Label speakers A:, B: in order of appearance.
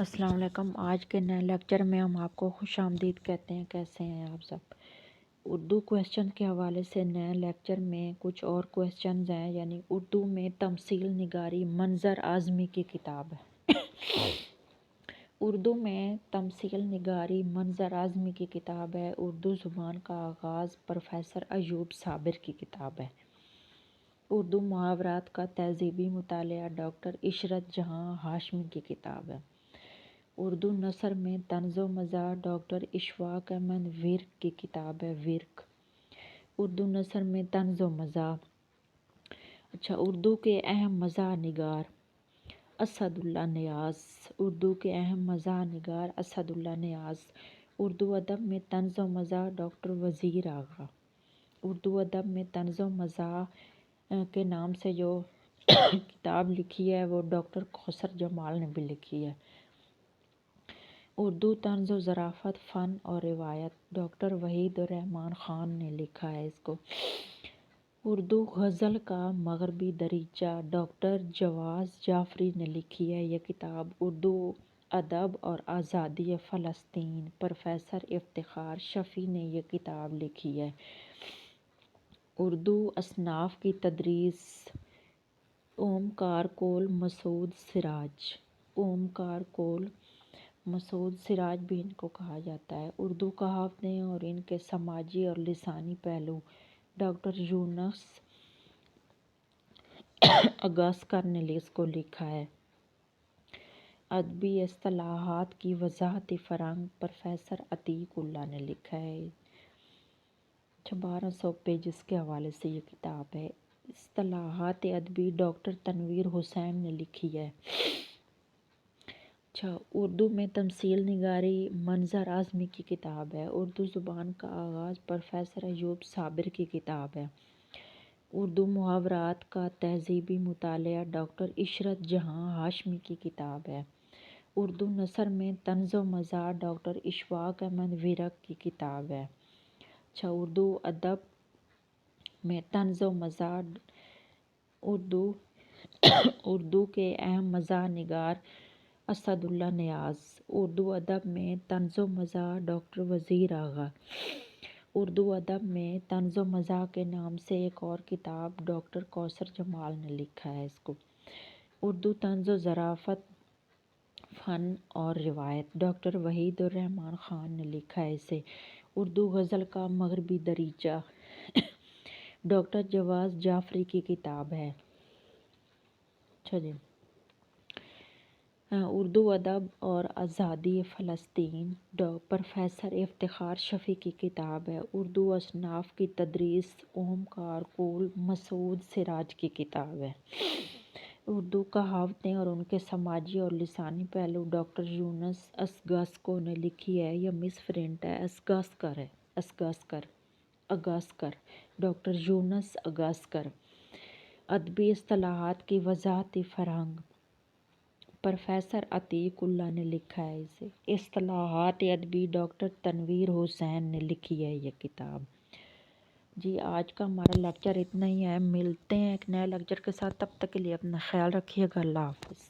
A: السلام علیکم۔ آج کے نئے لیکچر میں ہم آپ کو خوش آمدید کہتے ہیں۔ کیسے ہیں آپ سب؟ اردو کویسچن کے حوالے سے نئے لیکچر میں کچھ اور کویسچنز ہیں، یعنی اردو میں تمثیل نگاری منظر اعظمی کی کتاب ہے۔ اردو میں تمثیل نگاری منظر اعظمی کی کتاب ہے۔ اردو زبان کا آغاز پروفیسر ایوب صابر کی کتاب ہے۔ اردو محاورات کا تہذیبی مطالعہ ڈاکٹر عشرت جہاں ہاشمی کی کتاب ہے۔ اردو نثر میں طنز و مزاح ڈاکٹر اشفاق احمد ورک کی کتاب ہے۔ ورک اردو نثر میں طنز و مزاح۔ اردو کے اہم مزاح نگار اسد اللہ نیاز۔ اردو کے اہم مزاح نگار اسد اللہ نیاز۔ اردو ادب میں طنز و مزاح ڈاکٹر وزیر آغا۔ اردو ادب میں طنز و مزاح کے نام سے جو کتاب لکھی ہے وہ ڈاکٹر کوثر جمال نے بھی لکھی ہے۔ اردو طنز و ظرافت فن اور روایت ڈاکٹر وحید الرحمن خان نے لکھا ہے اس کو۔ اردو غزل کا مغربی دریچہ ڈاکٹر جواز جعفری نے لکھی ہے یہ کتاب۔ اردو ادب اور آزادی فلسطین پروفیسر افتخار شفیع نے یہ کتاب لکھی ہے۔ اردو اصناف کی تدریس اومکار کول مسعود سراج۔ اومکار کول مسعود سراج بھی ان کو کہا جاتا ہے۔ اردو کہاوتیں اور ان کے سماجی اور لسانی پہلو ڈاکٹر یونس اگاسکر نے اس کو لکھا ہے۔ ادبی اصطلاحات کی وضاحت فرنگ پروفیسر عتیق اللہ نے لکھا ہے۔ 1200 پیجز کے حوالے سے یہ کتاب ہے۔ اصطلاحات ادبی ڈاکٹر تنویر حسین نے لکھی ہے۔ اردو میں تمثیل نگاری منظر اعظمی کی کتاب ہے۔ اردو زبان کا آغاز پروفیسر ایوب صابر کی کتاب ہے۔ اردو محاورات کا تہذیبی مطالعہ ڈاکٹر عشرت جہاں ہاشمی کی کتاب ہے۔ اردو نثر میں طنز و مزاح ڈاکٹر اشفاق احمد ورک کی کتاب ہے۔ اردو ادب میں طنز و مزاح اردو کے اہم مزاح نگار اسد اللہ نیاز۔ اردو ادب میں طنز و مزاح ڈاکٹر وزیر آغا۔ اردو ادب میں طنز و مزاح کے نام سے ایک اور کتاب ڈاکٹر کوثر جمال نے لکھا ہے اس کو۔ اردو طنز و ظرافت فن اور روایت ڈاکٹر وحید الرحمن خان نے لکھا ہے اسے۔ اردو غزل کا مغربی دریچہ ڈاکٹر جواز جعفری کی کتاب ہے۔ اردو ادب اور آزادی فلسطین پروفیسر افتخار شفیع کی کتاب ہے۔ اردو اصناف کی تدریس اومکار کول مسعود سراج کی کتاب ہے۔ اردو کہاوتیں اور ان کے سماجی اور لسانی پہلو ڈاکٹر یونس اگاسکر نے لکھی ہے۔ یہ مس پرنٹ ہے، اگاسکر ڈاکٹر یونس اگاسکر۔ ادبی اصطلاحات کی وضاحت فرہنگ پروفیسر عتیق اللہ نے لکھا ہے اسے۔ اصطلاحات ادبی ڈاکٹر تنویر حسین نے لکھی ہے یہ کتاب۔ آج کا ہمارا لیکچر اتنا ہی ہے۔ ملتے ہیں ایک نئے لیکچر کے ساتھ، تب تک کے لیے اپنا خیال رکھیے گا۔ اللہ حافظ۔